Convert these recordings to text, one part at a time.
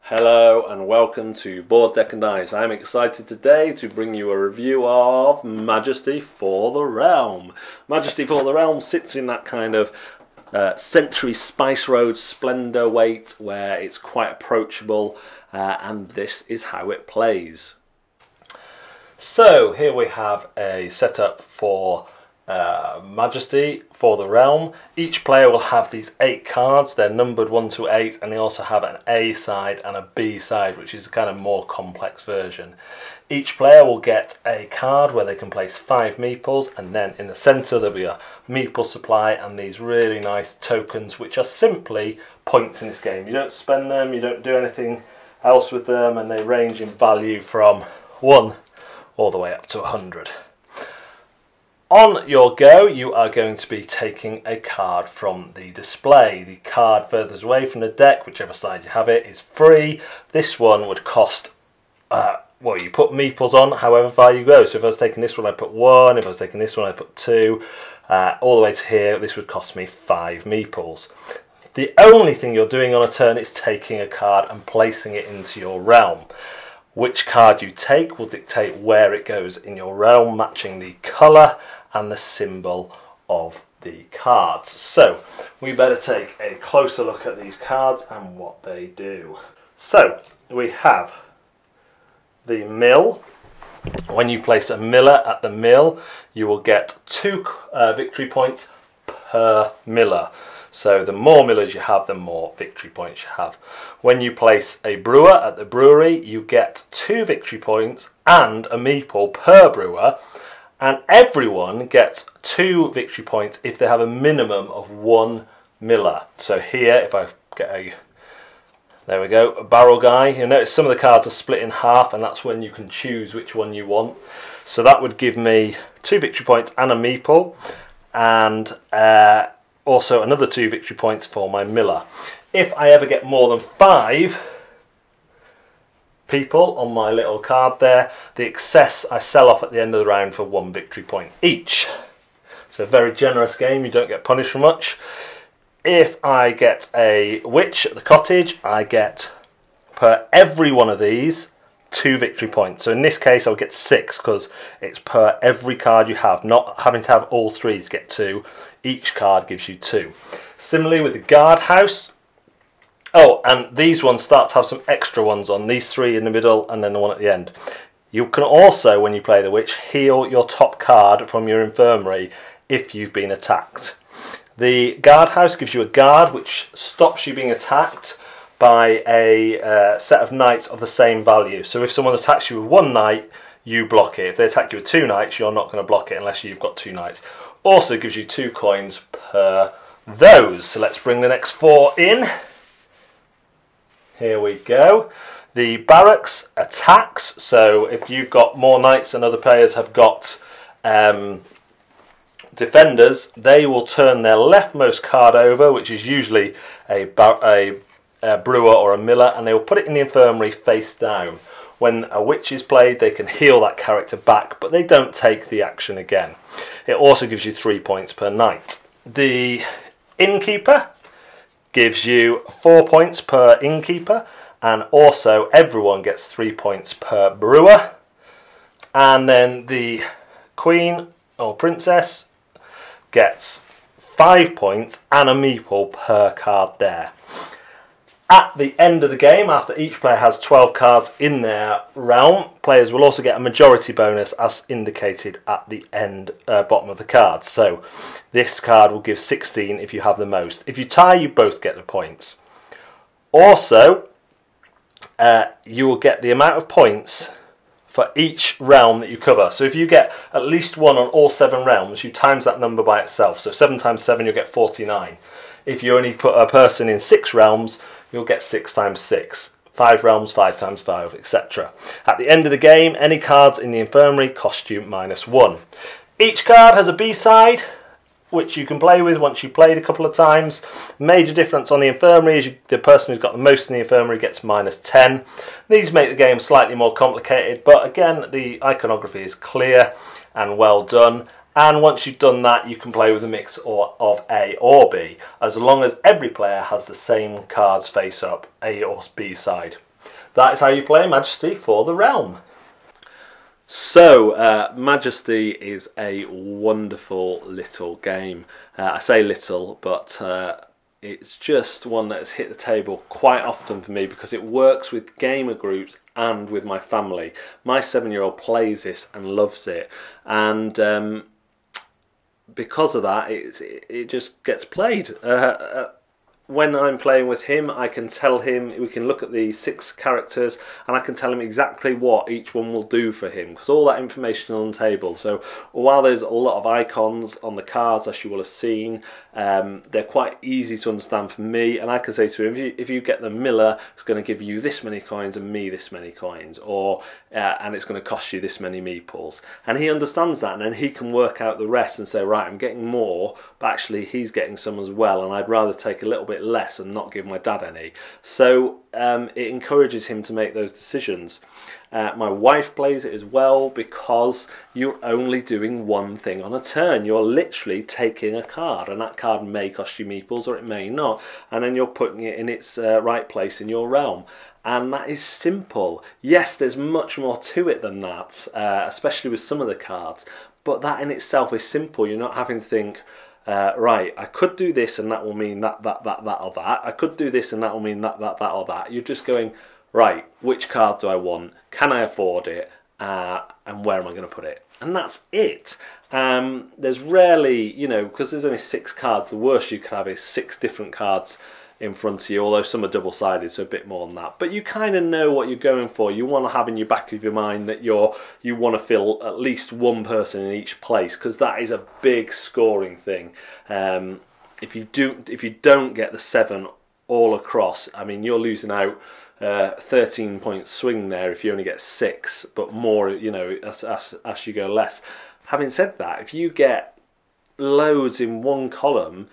Hello and welcome to Board Deck and Dice. I'm excited today to bring you a review of Majesty for the Realm. Majesty for the Realm sits in that kind of Century Spice Road Splendour weight where it's quite approachable and this is how it plays. So here we have a setup for Majesty for the Realm. Each player will have these 8 cards. They're numbered 1 to 8, and they also have an A side and a B side, which is a kind of more complex version. Each player will get a card where they can place 5 meeples, and then in the centre there'll be a meeple supply and these really nice tokens, which are simply points in this game. You don't spend them, you don't do anything else with them, and they range in value from 1 all the way up to 100. On your go, you are going to be taking a card from the display. The card furthest away from the deck, whichever side you have it, is free. This one would cost, well, you put meeples on however far you go. So if I was taking this one, I put 1. If I was taking this one, I put 2. All the way to here, this would cost me 5 meeples. The only thing you're doing on a turn is taking a card and placing it into your realm. Which card you take will dictate where it goes in your realm, matching the colour and the symbol of the cards. So we better take a closer look at these cards and what they do. So we have the mill. When you place a miller at the mill, you will get 2 victory points per miller. So the more millers you have, the more victory points you have. When you place a brewer at the brewery, you get 2 victory points and a meeple per brewer. And everyone gets 2 victory points if they have a minimum of 1 miller. So here, if I get a, there we go, a barrel guy, you'll notice some of the cards are split in half, and that's when you can choose which one you want. So that would give me 2 victory points and a meeple, and also another 2 victory points for my miller. If I ever get more than 5 people on my little card there, the excess I sell off at the end of the round for 1 victory point each. So a very generous game, you don't get punished for much. If I get a witch at the cottage, I get per every one of these 2 victory points. So in this case I'll get 6 because it's per every card you have, not having to have all 3 to get 2. Each card gives you 2. Similarly with the guardhouse. Oh, and these ones start to have some extra ones on. These 3 in the middle and then the one at the end. You can also, when you play the witch, heal your top card from your infirmary if you've been attacked. The guardhouse gives you a guard which stops you being attacked by a set of knights of the same value. So if someone attacks you with 1 knight, you block it. If they attack you with 2 knights, you're not going to block it unless you've got 2 knights. Also gives you 2 coins per those. So let's bring the next 4 in. Here we go. The barracks attacks. So if you've got more knights than other players have got defenders, they will turn their leftmost card over, which is usually a brewer or a miller, and they will put it in the infirmary face down. When a witch is played, they can heal that character back, but they don't take the action again. It also gives you 3 points per knight. The innkeeper gives you 4 points per innkeeper, and also everyone gets 3 points per brewer. And then the queen or princess gets 5 points and a meeple per card there. At the end of the game, after each player has 12 cards in their realm, players will also get a majority bonus as indicated at the end, bottom of the card. So this card will give 16 if you have the most. If you tie, you both get the points. Also, you will get the amount of points for each realm that you cover. So if you get at least 1 on all 7 realms, you times that number by itself. So 7 times 7, you'll get 49. If you only put a person in 6 realms, you'll get 6 times 6. 5 realms, 5 times 5, etc. At the end of the game, any cards in the infirmary cost you -1. Each card has a B-side, which you can play with once you've played a couple of times. Major difference on the infirmary is the person who's got the most in the infirmary gets -10. These make the game slightly more complicated, but again, the iconography is clear and well done. And once you've done that, you can play with a mix of A or B, as long as every player has the same cards face up, A or B side. that is how you play Majesty for the Realm. So, Majesty is a wonderful little game. I say little, but it's just one that has hit the table quite often for me because it works with gamer groups and with my family. My 7-year-old plays this and loves it, and because of that, it just gets played. When I'm playing with him, I can tell him, we can look at the 6 characters and I can tell him exactly what each one will do for him, because all that information is on the table. So while there's a lot of icons on the cards, as you will have seen, they're quite easy to understand for me, and I can say to him, if you get the miller, it's going to give you this many coins and me this many coins, or and it's going to cost you this many meeples. And he understands that, and then he can work out the rest and say, right, I'm getting more, but actually he's getting some as well, and I'd rather take a little bit less and not give my dad any. So it encourages him to make those decisions. My wife plays it as well because you're only doing one thing on a turn. You're literally taking a card, and that card may cost you meeples or it may not, and then you're putting it in its right place in your realm. And that is simple. Yes, there's much more to it than that, especially with some of the cards, but that in itself is simple. You're not having to think, right, I could do this and that will mean that or that. I could do this and that will mean that or that. You're just going, right, which card do I want? Can I afford it? And where am I going to put it? And that's it. There's rarely, you know, because there's only 6 cards, the worst you can have is 6 different cards in front of you, although some are double-sided, so a bit more than that. But you kind of know what you're going for. You want to have in your back of your mind that you want to fill at least one person in each place, because that is a big scoring thing. If you don't get the 7 all across, I mean, you're losing out 13-point swing there if you only get 6, but more, you know, as you go less. Having said that, if you get loads in one column,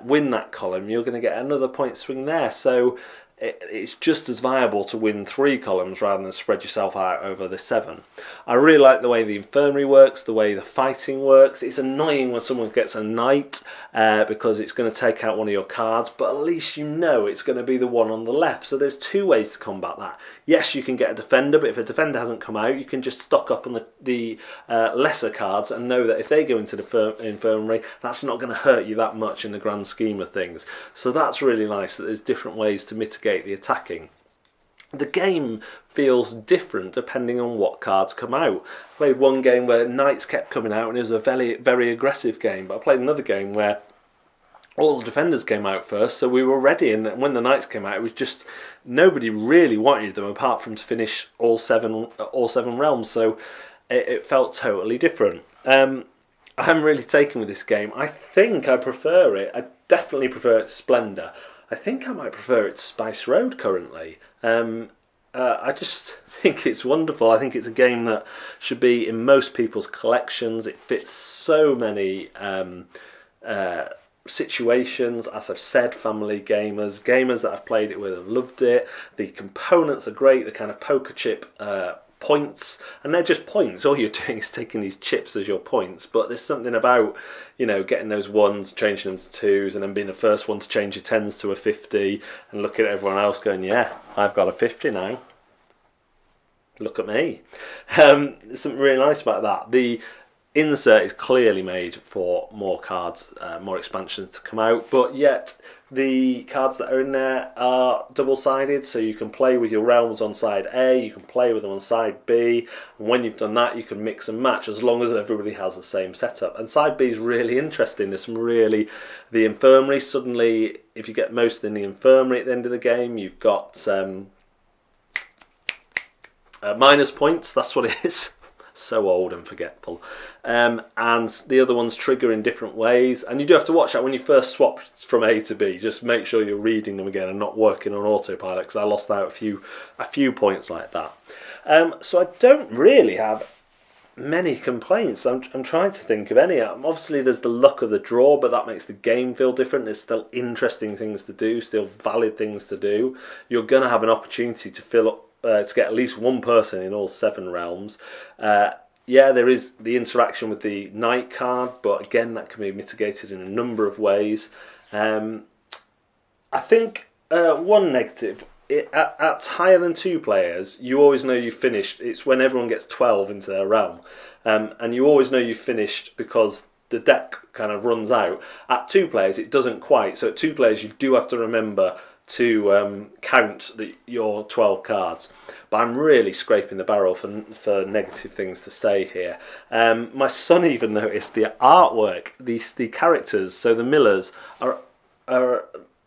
win that column, you're going to get another point swing there. So it's just as viable to win 3 columns rather than spread yourself out over the 7. I really like the way the infirmary works, the way the fighting works. It's annoying when someone gets a knight because it's going to take out one of your cards, but at least you know it's going to be the one on the left. So there's 2 ways to combat that. Yes, you can get a defender, but if a defender hasn't come out, you can just stock up on the lesser cards and know that if they go into the infirmary, that's not going to hurt you that much in the grand scheme of things. So that's really nice that there's different ways to mitigate the attacking. The game feels different depending on what cards come out. I played one game where knights kept coming out and it was a very, very aggressive game, but I played another game where all the defenders came out first, so we were ready, and when the knights came out, it was just nobody really wanted them apart from to finish all seven realms, so it felt totally different. I haven't really taken with this game. I think I prefer it. I definitely prefer it to Splendour. I think I might prefer it to Spice Road currently. I just think it's wonderful. I think it's a game that should be in most people's collections. It fits so many situations. As I've said, family gamers that I've played it with have loved it. The components are great, the kind of poker chip points, and they're just points. All you're doing is taking these chips as your points, but there's something about, you know, getting those 1s, changing them to 2s, and then being the first one to change your 10s to a 50, and looking at everyone else going, yeah, I've got a 50 now. Look at me. There's something really nice about that. The insert is clearly made for more cards, more expansions to come out, but yet the cards that are in there are double-sided, so you can play with your realms on side A, you can play with them on side B, and when you've done that you can mix and match as long as everybody has the same setup. And side B is really interesting. There's some really, the infirmary, suddenly if you get most in the infirmary at the end of the game, you've got minus points, that's what it is. So old and forgetful. And the other ones trigger in different ways, and you do have to watch that when you first swap from A to B. Just make sure you're reading them again and not working on autopilot, because I lost out a few points like that. So I don't really have many complaints. I'm trying to think of any. Obviously there's the luck of the draw, but that makes the game feel different. There's still interesting things to do, still valid things to do. You're going to have an opportunity to fill up to get at least one person in all 7 realms. Yeah, there is the interaction with the knight card, but again that can be mitigated in a number of ways. I think one negative at higher than 2 players, you always know you've finished. It's when everyone gets 12 into their realm, and you always know you've finished because the deck kind of runs out. At 2 players, it doesn't quite. So at 2 players, you do have to remember to count your 12 cards. But I'm really scraping the barrel for negative things to say here. My son even noticed the artwork, the characters. So the millers are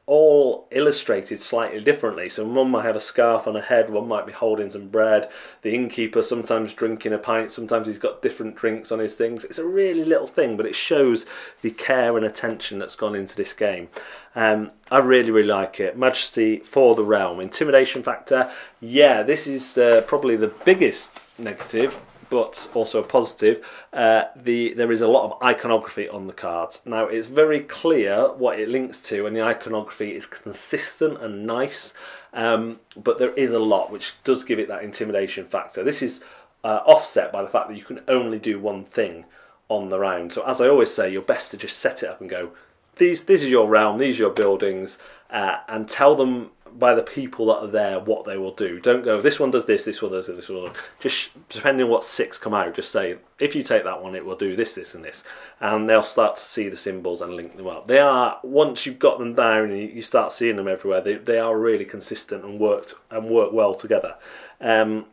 all illustrated slightly differently. So one might have a scarf on a head, one might be holding some bread. The innkeeper sometimes drinking a pint, sometimes he's got different drinks on his things. It's a really little thing, but it shows the care and attention that's gone into this game. I really, really like it. Majesty for the realm. Intimidation factor, yeah, this is probably the biggest negative, but also a positive. There is a lot of iconography on the cards. Now, it's very clear what it links to, and the iconography is consistent and nice, but there is a lot which does give it that intimidation factor. This is offset by the fact that you can only do one thing on the round. So as I always say, you're best to just set it up and go, this is your realm, these are your buildings, and tell them by the people that are there what they will do. Don't go, this one does this, this one does this, this one. Just depending on what 6 come out, just say, if you take that one, it will do this, this, and this. And they'll start to see the symbols and link them up. They are, once you've got them down and you start seeing them everywhere, they are really consistent and work well together. It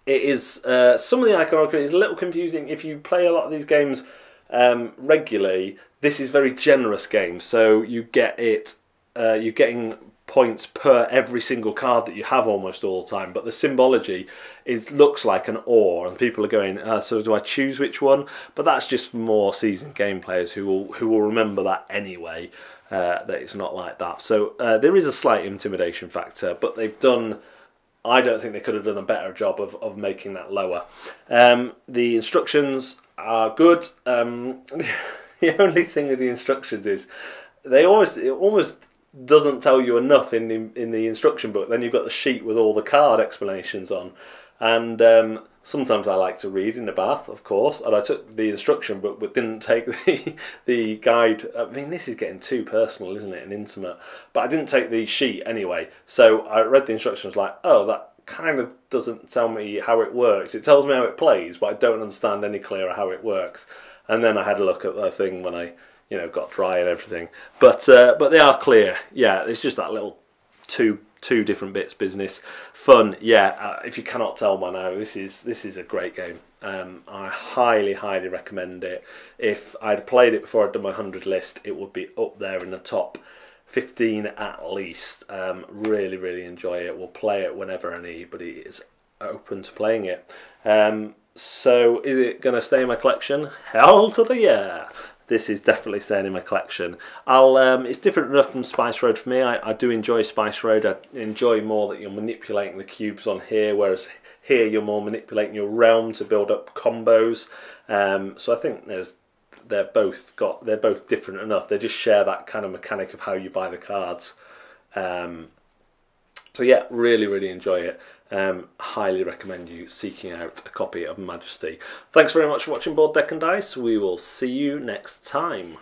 is some of the iconography is a little confusing if you play a lot of these games regularly. This is very generous game, so you get it. You're getting points per every single card that you have almost all the time, but the symbology looks like an ore, and people are going, so do I choose which one? But that's just for more seasoned game players who will remember that anyway. That it's not like that. So there is a slight intimidation factor, but they've done. I don't think they could have done a better job of making that lower. The instructions are good. The only thing with the instructions is it almost doesn't tell you enough in the instruction book. Then you've got the sheet with all the card explanations on, and sometimes I like to read in the bath, of course. And I took the instruction book, but didn't take the guide. I mean, this is getting too personal, isn't it, and intimate? But I didn't take the sheet anyway, so I read the instructions like, oh, that kind of doesn't tell me how it works. It tells me how it plays, but I don't understand any clearer how it works. And then I had a look at the thing when I, got dry and everything. But they are clear. Yeah, it's just that little two different bits business. Fun. Yeah. If you cannot tell by now, this is a great game. I highly recommend it. If I'd played it before I'd done my 100 list, it would be up there in the top 15 at least. Really enjoy it. We'll play it whenever anybody is open to playing it. So is it going to stay in my collection? Hell to the yeah! This is definitely staying in my collection. It's different enough from Spice Road for me. I do enjoy Spice Road. I enjoy more that you're manipulating the cubes on here, whereas here you're more manipulating your realm to build up combos. So I think they're both different enough. They just share that kind of mechanic of how you buy the cards. So yeah, really enjoy it. Highly recommend you seeking out a copy of Majesty. Thanks very much for watching Board Deck and Dice. We will see you next time.